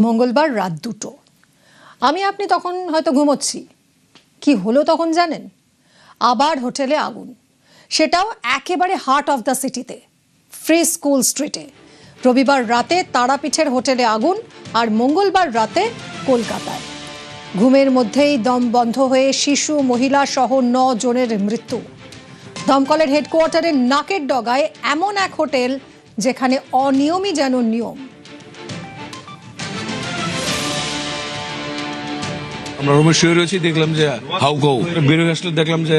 মঙ্গলবার রাত 2টো। আমি আপনি তখন হয়তো ঘুমোচ্ছি। কি হলো তখন জানেন? আবার হোটেলে আগুন, সেটাও একেবারে হার্ট অফ দ্য সিটিতে, ফ্রি স্কুল স্ট্রিটে। রবিবার রাতে তারাপীঠের হোটেলে আগুন, আর মঙ্গলবার রাতে কলকাতায়। ঘুমের মধ্যেই দম বন্ধ হয়ে শিশু, মহিলা সহ 9 জনের মৃত্যু। দমকলের হেডকোয়ার্টারের নাকের ডগায় এমন এক হোটেল যেখানে অনিয়মই যেন নিয়ম। আমরা রুমে শুয়ে রয়েছি, দেখলাম যে হাউকাউ বেরিয়ে আসলে দেখলাম যে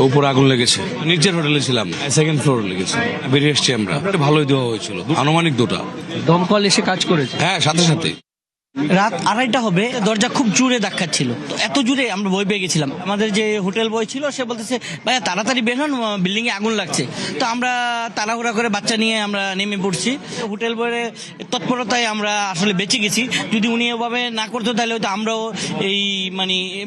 উপরে আগুন লেগেছে। নিচের হোটেলে ছিলাম, সেকেন্ড ফ্লোরে লেগেছে। বেরিয়ে এসছি আমরা, ভালোই দেওয়া হয়েছিল, আনুমানিক 2টা। দমকল এসে কাজ করেছে? হ্যাঁ, সাথে সাথে। রাত 2:30 হবে, দরজা খুব জোরে ধাক্কাচ্ছিল। তো এত জোরে আমরা ভয় পেয়ে গেছিলাম। আমাদের যে হোটেল বয় ছিল সে বলতেছে, ভাইয়া তাড়াতাড়ি বের হন, বিল্ডিং এ আগুন লাগছে। তো আমরা তাড়াহুড়া করে বাচ্চা নিয়ে আমরা নেমে পড়ছি। হোটেল বয়ের তৎপরতায় আমরা আসলে বেঁচে গেছি। যদি উনি এভাবে না করতো তাহলে হয়তো আমরাও এই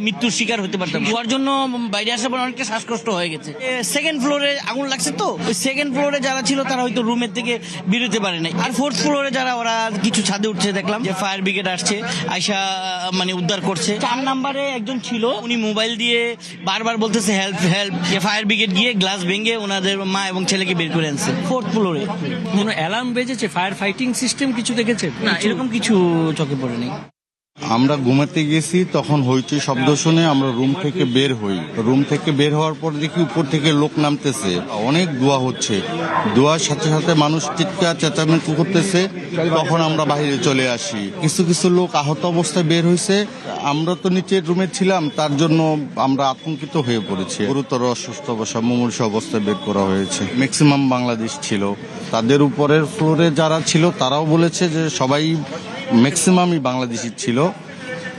মৃত্যুর শিকার হতে পারতাম। হওয়ার জন্য বাইরে আসার পর অনেকটা শ্বাসকষ্ট হয়ে গেছে। সেকেন্ড ফ্লোরে আগুন লাগছে, তো ওই সেকেন্ড ফ্লোরে যারা ছিল তারা হয়তো রুমের থেকে বেরোতে পারে নাই। আর ফোর্থ ফ্লোরে যারা ওরা কিছু ছাদে উঠছে, দেখলাম যে ফায়ার ব্রিগেড আসছে, আয়শা উদ্ধার করছে। 4 নম্বরে একজন ছিল, উনি মোবাইল দিয়ে বারবার বলতেছে হেল্প হেল্প। ফায়ার ব্রিগেড গিয়ে গ্লাস ভেঙে ওনাদের মা এবং ছেলেকে বের করে আনছে। ফোর্থ ফ্লোরে কোনো অ্যালার্ম বেজেছে? ফায়ার ফাইটিং সিস্টেম কিছু দেখেছে? না, এরকম কিছু চোখে পড়েনি। আমরা ঘুমাতে গেছি, তখন হইচই শব্দ শুনে আমরা রুম থেকে বের হই। রুম থেকে বের হওয়ার পর দেখি উপর থেকে লোক নামতেছে, অনেক ধোঁয়া হচ্ছে। ধোঁয়ার সাথে সাথে মানুষ চিৎকার চেঁচামেচি করতেছে। তখন আমরা বাইরে চলে আসি। কিছু কিছু লোক আহত অবস্থায় বের হয়েছে। আমরা তো নিচের রুমে ছিলাম, তার জন্য আমরা আতঙ্কিত হয়ে পড়েছি। গুরুতর অসুস্থ অবস্থা, মুমূর্ষু অবস্থায় বের করা হয়েছে। ম্যাক্সিমাম বাংলাদেশ ছিল। তাদের উপরের ফ্লোরে যারা ছিল তারাও বলেছে যে সবাই ম্যাক্সিমামই বাংলাদেশি ছিল,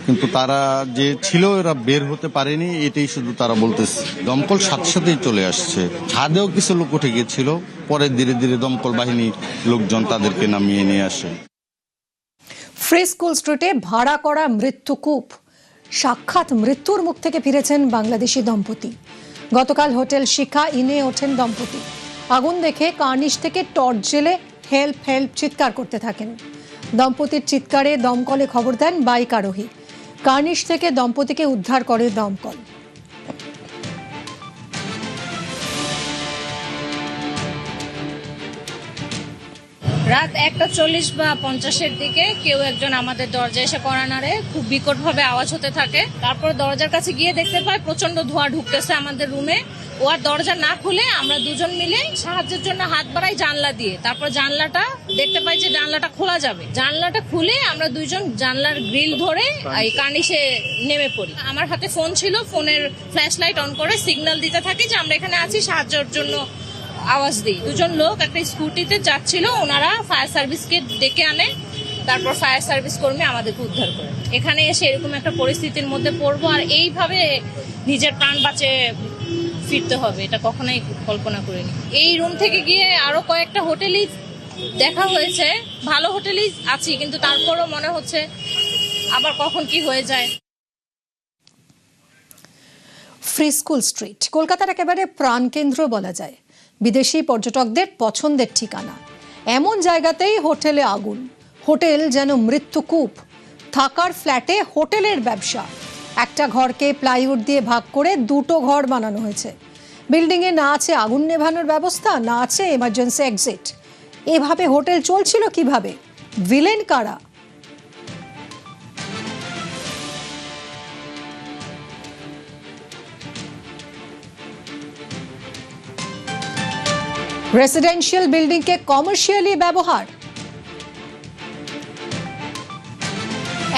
কিন্তু তারা যে ছিল এরা বের হতে পারেনি, এটাই শুধু তারা বলতেছে। দমকল সাথে সাথেই চলে আসছে। ছাদেও কিছু লোক উঠে গিয়েছিল, পরে ধীরে ধীরে দমকল বাহিনী লোকজন তাদেরকে নামিয়ে নিয়ে আসে। ফ্রি স্কুল স্ট্রিটে ভাড়া করা মৃত্যুকূপ, সাক্ষাৎ মৃত্যুর মুখ থেকে ফিরেছেন বাংলাদেশি দম্পতি। গতকাল হোটেল শিখা ইনে ওঠেন দম্পতি। আগুন দেখে কার্নিশ থেকে টর্চ জেলে হেল্প হেল্প চিৎকার করতে থাকেন। দম্পতির চিৎকারে দমকলে খবর দেন বাইক আরোহী। কার্নিশ থেকে দম্পতিকে উদ্ধার করে দমকল। রাত 1:40 বা 50-এর দিকে কেউ একজন আমাদের দরজায় এসে কড়া নাড়ে। খুব বিকটভাবে আওয়াজ হতে থাকে। তারপর দরজার কাছে গিয়ে দেখতে পাই প্রচন্ড ধোঁয়া ঢুকতেছে আমাদের রুমে। ও আর দরজা না খুলে আমরা দুজন মিলে সাহায্যের জন্য হাত বাড়াই জানলা দিয়ে। তারপর জানলাটা দেখতে পাই যে জানলাটা খোলা যাবে। জানলাটা খুলে আমরা দুইজন জানলার গ্রিল ধরে এই কার্নিশে নেমে পড়ি। আমার হাতে ফোন ছিল, ফোনের ফ্ল্যাশ লাইট অন করে সিগন্যাল দিতে থাকি যে আমরা এখানে আছি, সাহায্যের জন্য আওয়াজ দিই। দুজন লোক একটা স্কুটিতে যাচ্ছিল, ওনারা ফায়ার সার্ভিসকে ডেকে আনে। তারপর ফায়ার সার্ভিস কর্মী আমাদেরকে উদ্ধার করে। এখানে এসে এরকম একটা পরিস্থিতির মধ্যে পড়বো আর এইভাবে নিজের প্রাণ বাঁচে ফিরতে হবে, এটা কখনোই কল্পনা করিনি। এই রুম থেকে গিয়ে আরো কয়েকটা হোটেলই দেখা হয়েছে, ভালো হোটেলই আছি, কিন্তু তারপরও মনে হচ্ছে আবার কখন কি হয়ে যায়। ফ্রি স্কুল স্ট্রিট কলকাতার একেবারে প্রাণকেন্দ্র বলা যায়, বিদেশি পর্যটকদের পছন্দের ঠিকানা। এমন জায়গাতেই হোটেলে আগুন। হোটেল যেন মৃত্যুকূপ। থাকার ফ্ল্যাটে হোটেলের ব্যবসা। একটা ঘরকে প্লাইউড দিয়ে ভাগ করে 2টো ঘর বানানো হয়েছে। বিল্ডিংয়ে না আছে আগুন নেভানোর ব্যবস্থা, না আছে এমার্জেন্সি এক্সিট। এভাবে হোটেল চলছিল কিভাবে? ভিলেন কারা? রেসিডেন্সিয়াল বিল্ডিংকে কমার্শিয়ালি ব্যবহার।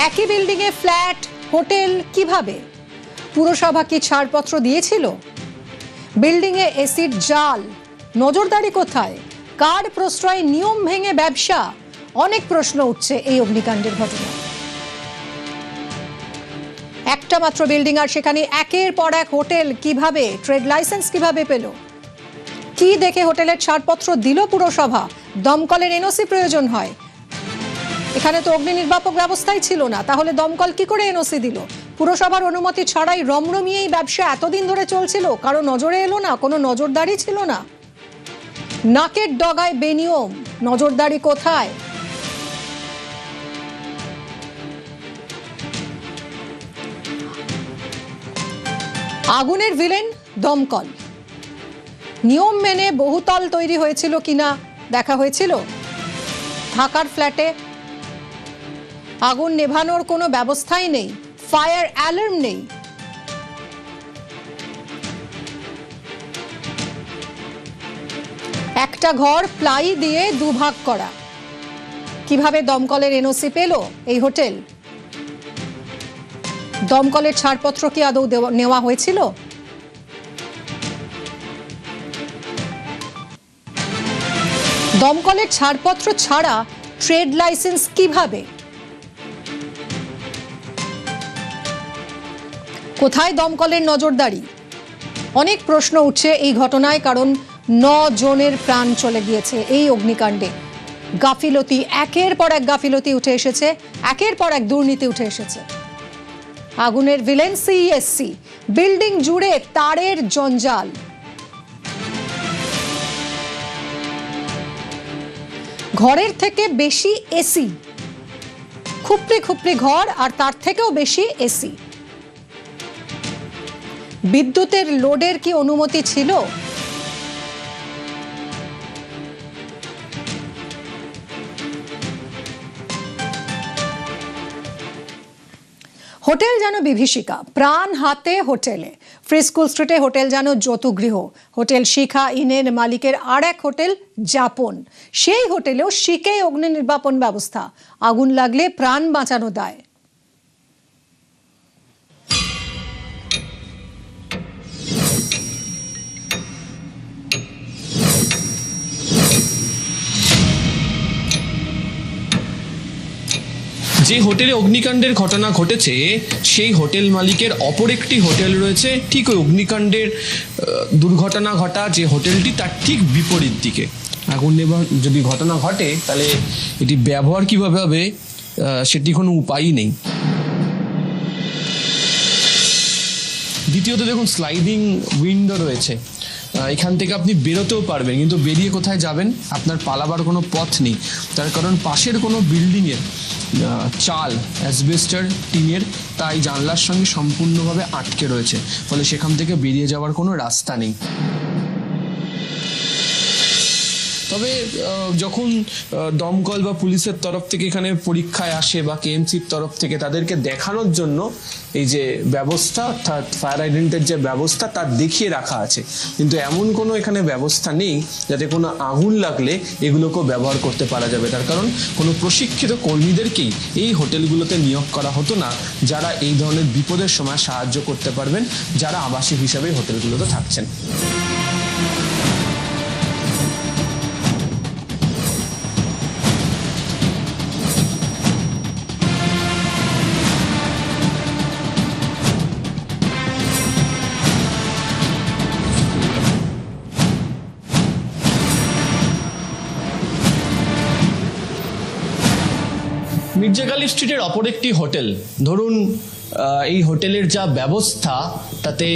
একই বিল্ডিংয়ে ফ্ল্যাট, হোটেল কিভাবে? পুরসভা কি ছাড়পত্র দিয়েছিল? বিল্ডিংয়ে এসিড জাল, নজরদারি কোথায়? কার প্রশ্রয় নিয়ম ভেঙে ব্যবসা? অনেক প্রশ্ন উঠছে এই অগ্নিকাণ্ডের ঘটনা। একটা মাত্র বিল্ডিং আর সেখানে একের পর এক হোটেল। কিভাবে? ট্রেড লাইসেন্স কিভাবে পেল? কি দেখে হোটেলের ছাড়পত্র দিল পুরসভা? দমকলের এনওসি প্রয়োজন হয়। এখানে তো অগ্নি নির্বাপক ব্যবস্থাই ছিল না, তাহলে দমকল কি করে এনওসি দিল? পুরসভার অনুমতি ছাড়াই রমরমিয়ে এই ব্যবসা এতদিন ধরে চলছিল, কারো নজরে এলো না, কোনো নজরদারি ছিল না। নাকের ডগায় বেনিয়ম, নজরদারি কোথায়? আগুনের ভিলেন দমকল। নিয়ম মেনে বহুতল তৈরি হয়েছিল কিনা দেখা হয়েছিল। ঢাকার ফ্ল্যাটে আগুন নেভানোর কোনো ব্যবস্থাই নেই, ফায়ার অ্যালার্ম নেই। একটা ঘর প্লাই দিয়ে দুভাগ করা। কিভাবে দমকলের এনওসি পেল এই হোটেল? দমকলের ছাড়পত্র কি আদৌ নেওয়া হয়েছিল? দমকলের ছাড়পত্র ছাড়া ট্রেড লাইসেন্স কিভাবে? কোথায় দমকলের নজরদারি? অনেক প্রশ্ন উঠছে এই ঘটনায়, কারণ 9 জনের প্রাণ চলে গিয়েছে এই অগ্নিকাণ্ডে। গাফিলতি, একের পর এক গাফিলতি উঠে এসেছে, একের পর এক দুর্নীতি উঠে এসেছে। আগুনের ভিলেন সিইএসসি, বিল্ডিং জুড়ে তারের জঞ্জাল। ঘরের থেকে বেশি এসি, খুপড়ি খুপড়ি ঘর, আর তার থেকেও বেশি এসি। বিদ্যুতের লোডের কি অনুমতি ছিল? হোটেল যেন বিভীষিকা, প্রাণ হাতে হোটেলে। ফ্রি স্কুল স্ট্রিটে হোটেল যেন যৌতুগৃহ। হোটেল শিখা ইনের মালিকের আর এক হোটেল যাপন, সেই হোটেলেও শিখে অগ্নি নির্বাপন ব্যবস্থা। আগুন লাগলে প্রাণ বাঁচানো দায়। যে হোটেলে অগ্নিকাণ্ডের ঘটনা ঘটেছে সেই হোটেল মালিকের অপর একটি হোটেল রয়েছে ঠিক ওই অগ্নিকাণ্ডের দুর্ঘটনা ঘটা যে হোটেলটি তার ঠিক বিপরীত দিকে। আগুন নেভার যদি ঘটনা ঘটে তাহলে এটি ব্যবহার কিভাবে হবে সেটি কোনো উপায়ই নেই। দ্বিতীয়ত দেখুন, স্লাইডিং উইন্ডো রয়েছে, এখান থেকে আপনি বেরোতেও পারবেন, কিন্তু বেরিয়ে কোথায় যাবেন? আপনার পালাবার কোনো পথ নেই। তার কারণ পাশের কোনো বিল্ডিংয়ের চাল অ্যাসবেস্টার টিনের তাই জানলার সঙ্গে সম্পূর্ণভাবে আটকে রয়েছে, ফলে সেখান থেকে বেরিয়ে যাওয়ার কোনো রাস্তা নেই। তবে যখন দমকল বা পুলিশের তরফ থেকে এখানে পরীক্ষায় আসে বা কেএমসির তরফ থেকে, তাদেরকে দেখানোর জন্য এই যে ব্যবস্থা অর্থাৎ ফায়ার হাইড্রেন্টের যে ব্যবস্থা তা দেখিয়ে রাখা আছে, কিন্তু এমন কোনো এখানে ব্যবস্থা নেই যাতে কোনো আগুন লাগলে এগুলোকেও ব্যবহার করতে পারা যাবে। তার কারণ কোনো প্রশিক্ষিত কর্মীদেরকেই এই হোটেলগুলোতে নিয়োগ করা হতো না, যারা এই ধরনের বিপদের সময় সাহায্য করতে পারবেন, যারা আবাসিক হিসাবে হোটেলগুলোতে থাকছেন। মির্জা গালিব স্ট্রিটের অপর একটি হোটেল, ধরুন এই হোটেলের যা ব্যবস্থা তাতে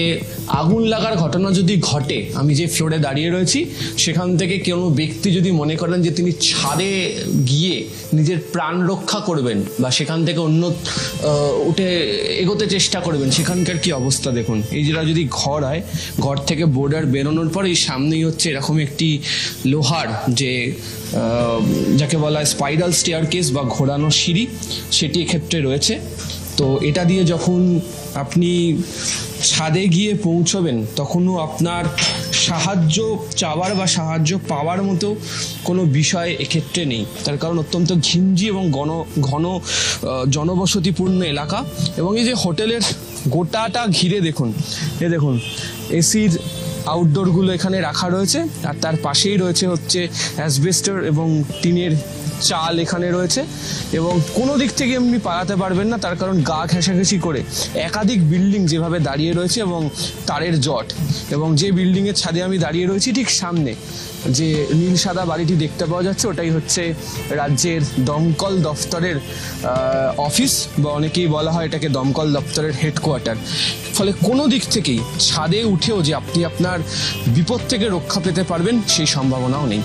আগুন লাগার ঘটনা যদি ঘটে, আমি যে ফ্লোরে দাঁড়িয়ে রয়েছি সেখান থেকে কোনো ব্যক্তি যদি মনে করেন যে তিনি ছাদে গিয়ে নিজের প্রাণ রক্ষা করবেন বা সেখান থেকে অন্য উঠে এগোতে চেষ্টা করবেন, সেখানকার কি অবস্থা দেখুন। এই যেটা যদি ঘর হয়, ঘর থেকে বোর্ডার বেরোনোর পর এই সামনেই হচ্ছে এরকম একটি লোহার যে যাকে বলা হয় স্পাইরাল স্টেয়ারকেস বা ঘোরানো সিঁড়ি, সেটি এক্ষেত্রে রয়েছে। তো এটা দিয়ে যখন আপনি ছাদে গিয়ে পৌঁছবেন তখনও আপনার সাহায্য চাওয়ার বা সাহায্য পাওয়ার মতো কোনো বিষয় এক্ষেত্রে নেই। তার কারণ অত্যন্ত ঘিঞ্জি এবং ঘন জনবসতিপূর্ণ এলাকা। এবং এই যে হোটেলের গোটাটা ঘিরে দেখুন, দেখুন এসির আউটডোরগুলো এখানে রাখা রয়েছে, আর তার পাশেই রয়েছে হচ্ছে অ্যাসবেস্টার এবং টিনের চাল এখানে রয়েছে, এবং কোনো দিক থেকে এমনি পালাতে পারবেন না। তার কারণ গা ঘেঁষাঘেঁষি করে একাধিক বিল্ডিং যেভাবে দাঁড়িয়ে রয়েছে এবং তারের জট, এবং যে বিল্ডিংয়ের ছাদে আমি দাঁড়িয়ে রয়েছি ঠিক সামনে যে নীল সাদা বাড়িটি দেখতে পাওয়া যাচ্ছে, ওটাই হচ্ছে রাজ্যের দমকল দফতরের অফিস, বা অনেকেই বলা হয় এটাকে দমকল দপ্তরের হেডকোয়ার্টার। ফলে কোনো দিক থেকেই ছাদে উঠেও যে আপনি আপনার বিপদ থেকে রক্ষা পেতে পারবেন সেই সম্ভাবনাও নেই।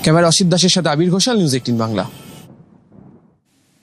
ক্যামেরা অসিত দাসের সাথে আবির ঘোষাল, নিউজ 18 বাংলা।